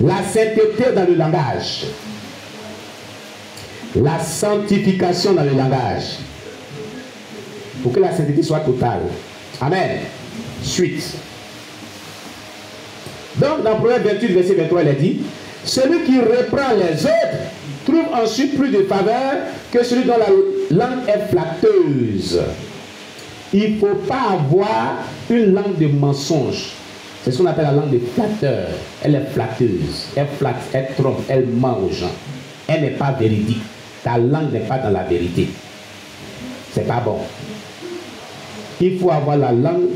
La sainteté dans le langage. La sanctification dans le langage. Pour que la sainteté soit totale. Amen. Suite. Donc, dans Proverbe 28, verset 23, il est dit, celui qui reprend les autres trouve ensuite plus de faveur que celui dont la langue est flatteuse. Il ne faut pas avoir une langue de mensonge. C'est ce qu'on appelle la langue de flatteur. Elle est flatteuse. Elle flatte, elle trompe, elle mange. Elle n'est pas véridique. Ta langue n'est pas dans la vérité. C'est pas bon. Il faut avoir la langue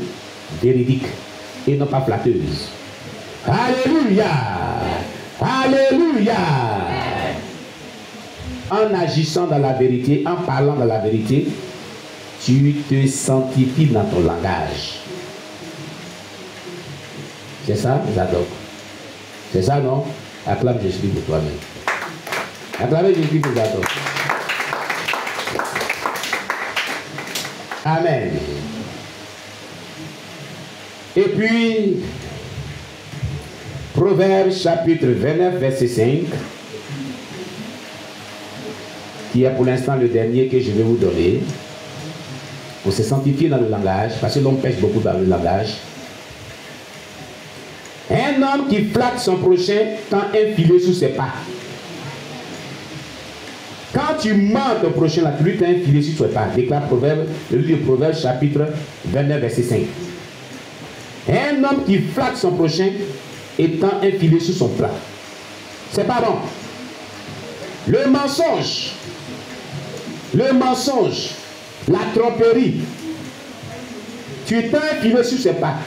véridique et non pas flatteuse. Alléluia! Alléluia! En agissant dans la vérité, en parlant dans la vérité, tu te sanctifies dans ton langage. C'est ça, Zadok? C'est ça, non? Acclame Jésus pour toi-même. Acclame Jésus pour Zadok. Amen. Et puis, Proverbe chapitre 29, verset 5, qui est pour l'instant le dernier que je vais vous donner, pour se sanctifier dans le langage, parce que l'on pêche beaucoup dans le langage. Un homme qui flatte son prochain tend un filet sous ses pas. Quand tu mens ton prochain, là, tu lui tends un filet sous ses pas. Déclare Proverbe, le livre de Proverbe chapitre 29, verset 5. Un homme qui flatte son prochain et tend un filet sous son plat. C'est pas bon. Le mensonge, la tromperie, tu tends un filet sous ses pas.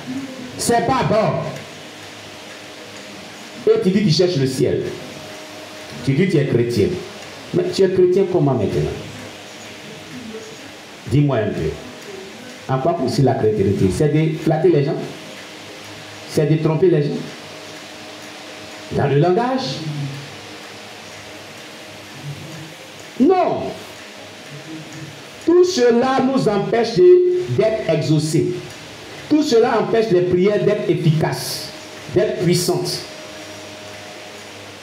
C'est pas bon. Et tu dis que tu cherches le ciel. Tu dis que tu es chrétien. Mais tu es chrétien comment maintenant? Dis-moi un peu. En quoi consiste la chrétienté? C'est de flatter les gens? C'est de tromper les gens? Dans le langage? Non. Tout cela nous empêche d'être exaucés. Tout cela empêche les prières d'être efficaces, d'être puissantes,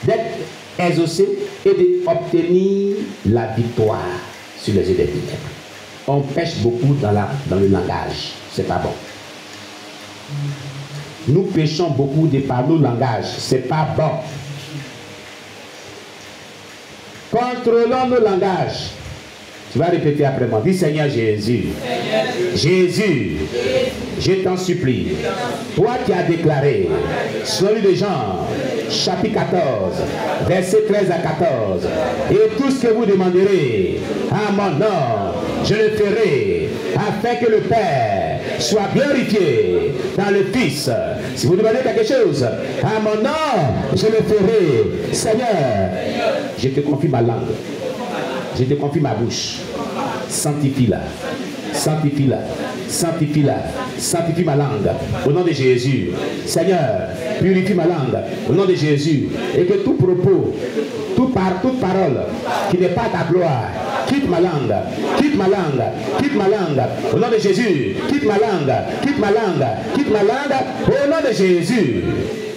d'être exaucées et d'obtenir la victoire sur les yeux des ténèbres. On pêche beaucoup dans le langage. C'est pas bon. Nous péchons beaucoup par nos langages. C'est pas bon. Contrôlons nos langages. Tu vas répéter après moi. Dis Seigneur Jésus. Jésus, je t'en supplie. Toi qui as déclaré, selon de Jean, chapitre 14, verset 13 à 14. Et tout ce que vous demanderez à mon nom, je le ferai, afin que le Père soit glorifié dans le Fils. Si vous demandez quelque chose à mon nom, je le ferai. Seigneur, je te confie ma langue. Je te confie ma bouche. Sanctifie-la. Sanctifie-la. Sanctifie-la. Sanctifie ma langue. Au nom de Jésus. Seigneur, purifie ma langue. Au nom de Jésus. Et que tout propos, toute parole qui n'est pas ta gloire, quitte ma langue. Quitte ma langue. Quitte ma langue. Au nom de Jésus. Quitte ma langue. Quitte ma langue. Quitte ma langue. Au nom de Jésus.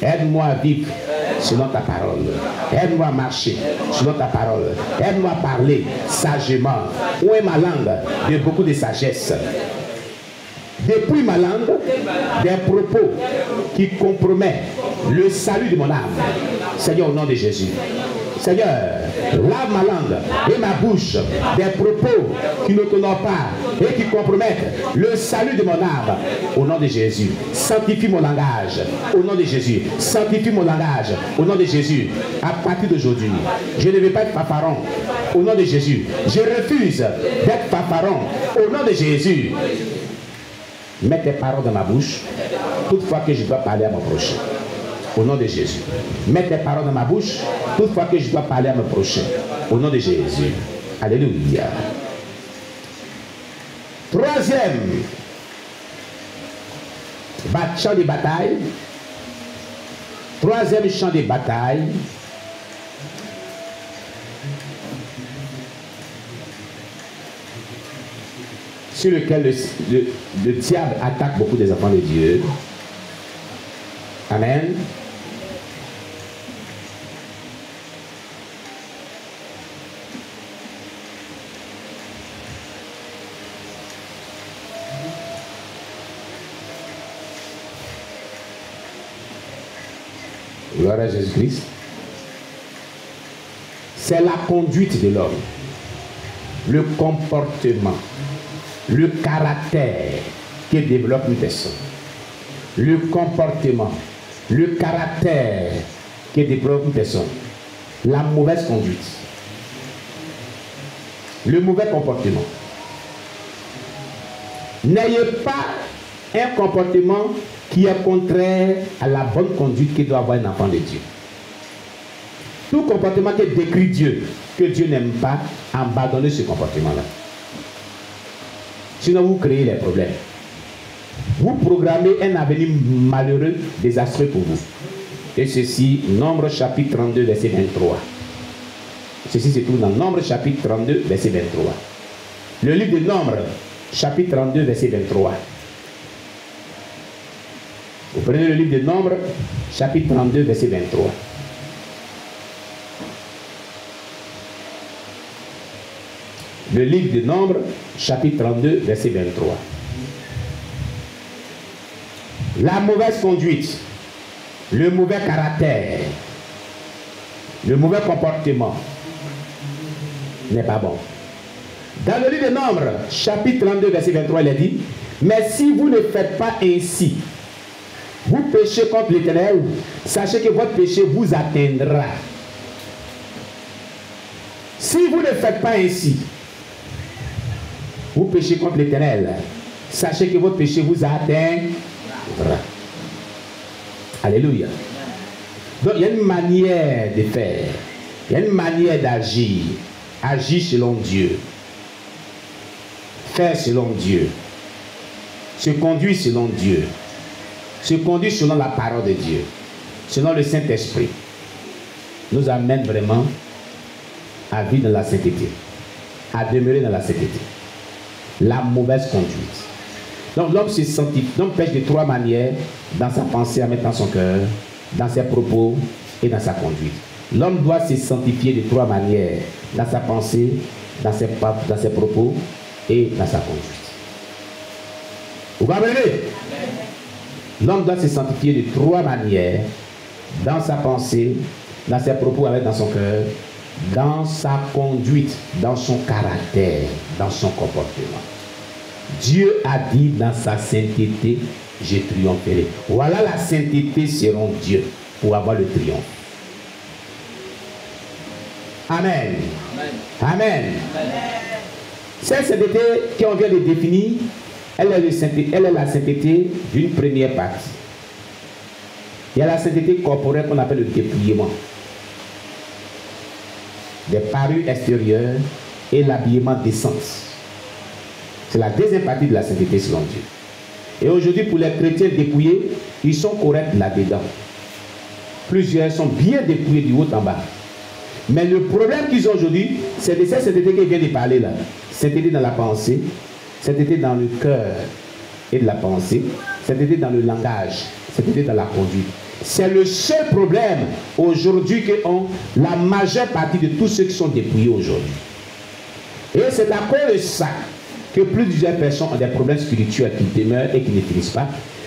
Aide-moi à vivre selon ta parole. Aide-moi à marcher selon ta parole. Aide-moi à parler sagement. Où est ma langue? De beaucoup de sagesse. Depuis ma langue, des propos qui compromettent le salut de mon âme. Seigneur, au nom de Jésus. Seigneur, lave ma langue et ma bouche des propos qui ne t'honorent pas et qui compromettent le salut de mon âme. Au nom de Jésus, sanctifie mon langage. Au nom de Jésus, sanctifie mon langage. Au nom de Jésus, à partir d'aujourd'hui, je ne vais pas être fanfaron. Au nom de Jésus, je refuse d'être fanfaron. Au nom de Jésus, mets tes paroles dans ma bouche toutefois que je dois parler à mon prochain. Au nom de Jésus. Mets tes paroles dans ma bouche toutefois que je dois parler à mon prochain. Au nom de Jésus. Alléluia. Troisième champ de bataille. Troisième champ de bataille. Sur lequel le diable attaque beaucoup des enfants de Dieu. Amen. Gloire à Jésus-Christ. C'est la conduite de l'homme, le comportement, le caractère qui développe une personne. Le comportement, le caractère qui développe une personne. La mauvaise conduite, le mauvais comportement. N'ayez pas un comportement qui est contraire à la bonne conduite que doit avoir un enfant de Dieu. Tout comportement qui décrit Dieu, que Dieu n'aime pas, abandonnez ce comportement-là. Sinon, vous créez les problèmes. Vous programmez un avenir malheureux, désastreux pour vous. Et ceci, Nombre chapitre 32, verset 23. Ceci se trouve dans Nombre chapitre 32, verset 23. Le livre de Nombre, chapitre 32, verset 23. Vous prenez le livre de Nombre, chapitre 32, verset 23. Le livre de Nombre, chapitre 32, verset 23. La mauvaise conduite, le mauvais caractère, le mauvais comportement n'est pas bon. Dans le livre de Nombre, chapitre 32, verset 23, il est dit, mais si vous ne faites pas ainsi, vous péchez contre l'Éternel, sachez que votre péché vous atteindra. Si vous ne faites pas ainsi, vous péchez contre l'Éternel, sachez que votre péché vous atteindra. Alléluia. Donc il y a une manière de faire, il y a une manière d'agir. Agir selon Dieu, faire selon Dieu, se conduire selon Dieu, se conduire selon la parole de Dieu, selon le Saint-Esprit, nous amène vraiment à vivre dans la sainteté, à demeurer dans la sainteté. La mauvaise conduite. Donc l'homme se sanctifie, l'homme pêche de trois manières, dans sa pensée, en mettant son cœur, dans ses propos et dans sa conduite. L'homme doit se sanctifier de trois manières, dans sa pensée, dans ses propos et dans sa conduite. Vous comprenez? L'homme doit se sanctifier de trois manières, dans sa pensée, dans ses propos avec dans son cœur, dans sa conduite, dans son caractère, dans son comportement. Dieu a dit dans sa sainteté, je triompherai. Voilà la sainteté selon Dieu pour avoir le triomphe. Amen. Amen. Cette sainteté qu'on vient de définir, elle est la sainteté d'une première partie. Il y a la sainteté corporelle qu'on appelle le dépouillement des parures extérieures et l'habillement d'essence. C'est la deuxième partie de la sainteté selon Dieu. Et aujourd'hui, pour les chrétiens dépouillés, ils sont corrects là-dedans. Plusieurs sont bien dépouillés du haut en bas. Mais le problème qu'ils ont aujourd'hui, c'est de cette sainteté qui vient de parler là. Sainteté dans la pensée, sainteté dans le cœur et de la pensée, sainteté dans le langage, sainteté dans la conduite. C'est le seul problème aujourd'hui que ont la majeure partie de tous ceux qui sont dépouillés aujourd'hui. Et c'est à cause de ça que plusieurs personnes ont des problèmes spirituels qui demeurent et qui ne finissent pas.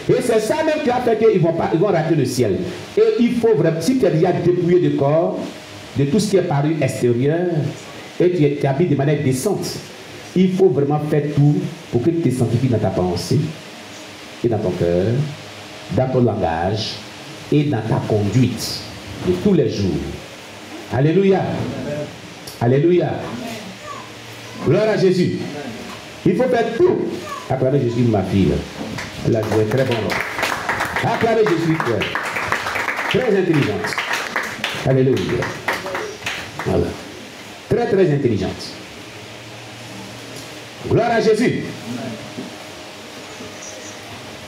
Et c'est ça même qui a fait qu'ils vont rater le ciel. Et il faut vraiment, si tu es déjà dépouillé de corps, de tout ce qui est paru extérieur, et tu habites de manière décente, il faut vraiment faire tout pour que tu te sanctifies dans ta pensée, et dans ton cœur, dans ton langage, et dans ta conduite de tous les jours. Alléluia. Alléluia. Gloire à Jésus. Il faut faire tout. Acclamez Jésus, ma fille. Elle a joué très bon rôle. Acclamez Jésus, très intelligente. Alléluia. Voilà. Très, très intelligente. Gloire à Jésus.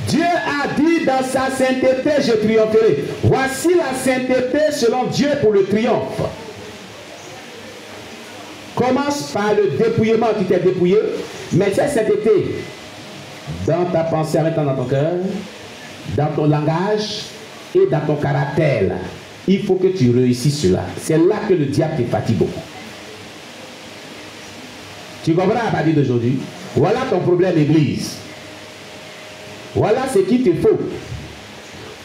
Dieu a dit dans sa sainteté, je triompherai. Voici la sainteté selon Dieu pour le triomphe. Commence par le dépouillement qui t'est dépouillé, mais cette sainteté dans ta pensée, en mettant dans ton cœur, dans ton langage et dans ton caractère. Là. Il faut que tu réussisses cela. C'est là que le diable te fatigue beaucoup. Tu comprends à partir d'aujourd'hui? Voilà ton problème, Église. Voilà ce qu'il te faut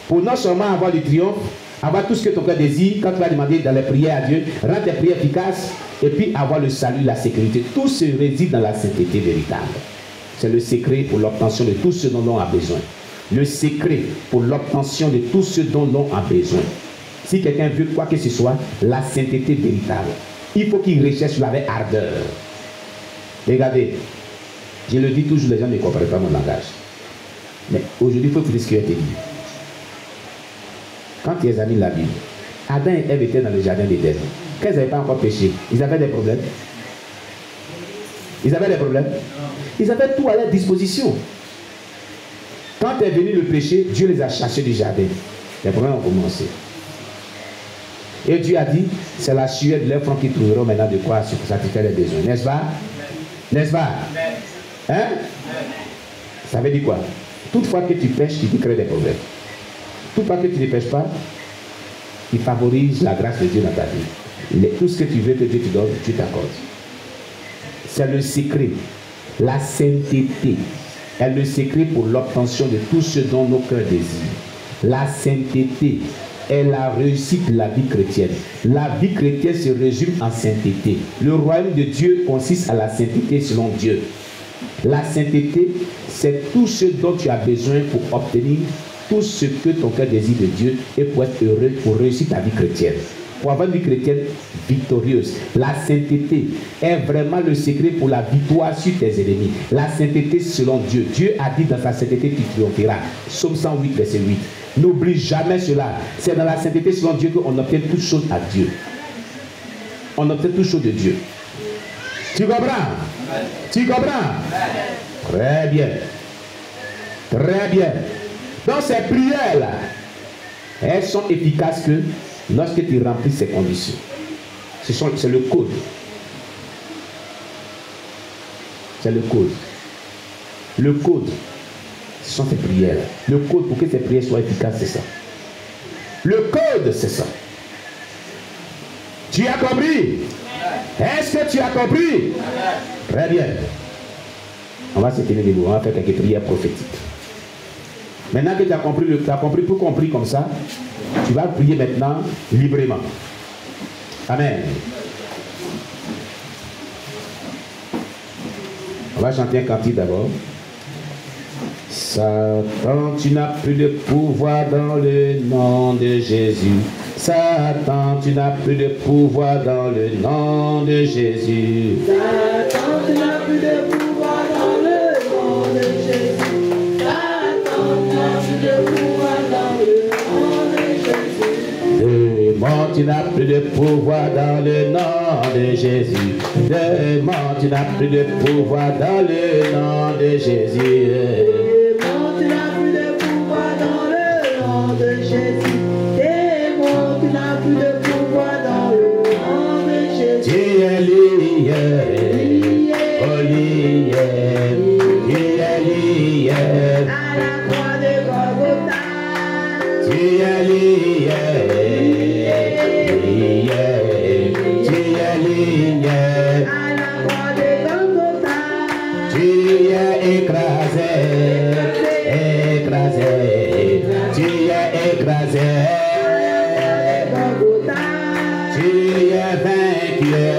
pour non seulement avoir du triomphe, avoir tout ce que ton cœur désire, quand tu vas demander dans les prières à Dieu, rendre tes prières efficaces, et puis avoir le salut, la sécurité. Tout se réside dans la sainteté véritable. C'est le secret pour l'obtention de tout ce dont l'on a besoin. Le secret pour l'obtention de tout ce dont l'on a besoin. Si quelqu'un veut quoi que ce soit, la sainteté véritable, il faut qu'il recherche avec ardeur. Regardez, je le dis toujours, les gens ne comprennent pas mon langage. Mais aujourd'hui, il faut écouter ce que je te dis. Quand tu examines la Bible, Adam et Ève étaient dans le jardin d'Éden. Quand ils n'avaient pas encore péché, ils avaient des problèmes. Ils avaient des problèmes. Ils avaient tout à leur disposition. Quand est venu le péché, Dieu les a chassés du jardin. Les problèmes ont commencé. Et Dieu a dit, c'est la sueur de leur front qui trouveront maintenant de quoi satisfaire les besoins. N'est-ce pas? N'est-ce pas? Hein? Ça veut dire quoi? Toutefois que tu pêches, tu crées des problèmes. Toutefois que tu ne pêches pas, il favorise la grâce de Dieu dans ta vie. Tout ce que tu veux que Dieu te donne, Dieu t'accorde. C'est le secret. La sainteté est le secret pour l'obtention de tout ce dont nos cœurs désirent. La sainteté est la réussite de la vie chrétienne. La vie chrétienne se résume en sainteté. Le royaume de Dieu consiste à la sainteté selon Dieu. La sainteté, c'est tout ce dont tu as besoin pour obtenir tout ce que ton cœur désire de Dieu et pour être heureux, pour réussir ta vie chrétienne. Pour avoir une vie chrétienne victorieuse. La sainteté est vraiment le secret pour la victoire sur tes ennemis. La sainteté selon Dieu. Dieu a dit dans sa sainteté, tu triompheras. Psaume 108, verset 8. N'oublie jamais cela. C'est dans la sainteté selon Dieu qu'on obtient toutes choses à Dieu. On obtient toutes choses de Dieu. Tu comprends? Tu comprends? Très bien. Très bien. Donc ces prières-là, elles sont efficaces que lorsque tu remplis ces conditions. C'est le code. C'est le code. Le code, ce sont ces prières. Le code pour que ces prières soient efficaces, c'est ça. Le code, c'est ça. Tu as compris? Est-ce que tu as compris? Très bien. On va se tenir debout, on va faire quelques prières prophétiques. Maintenant que tu as compris, tout compris comme ça, tu vas prier maintenant librement. Amen. On va chanter un cantique d'abord. Satan, tu n'as plus de pouvoir dans le nom de Jésus. Satan, tu n'as plus de pouvoir dans le nom de Jésus. Satan, tu n'as plus de pouvoir dans le nom de Jésus. Satan, tu n'as plus de pouvoir dans le nom de Jésus. Démon, tu n'as plus de pouvoir dans le nom de Jésus. Démon, tu n'as plus de pouvoir dans le nom de Jésus. Démon, tu n'as plus de pouvoir dans le nom de Jésus. Démon, tu n'as plus de pouvoir dans le nom de Jésus. Tu es lié, oh lié, tu es lié. À la croix de Golgotha. Tu es lié, lié, tu es lié. À la croix de Golgotha. Tu es écrasé, écrasé, tu es écrasé. Tu es vaincu.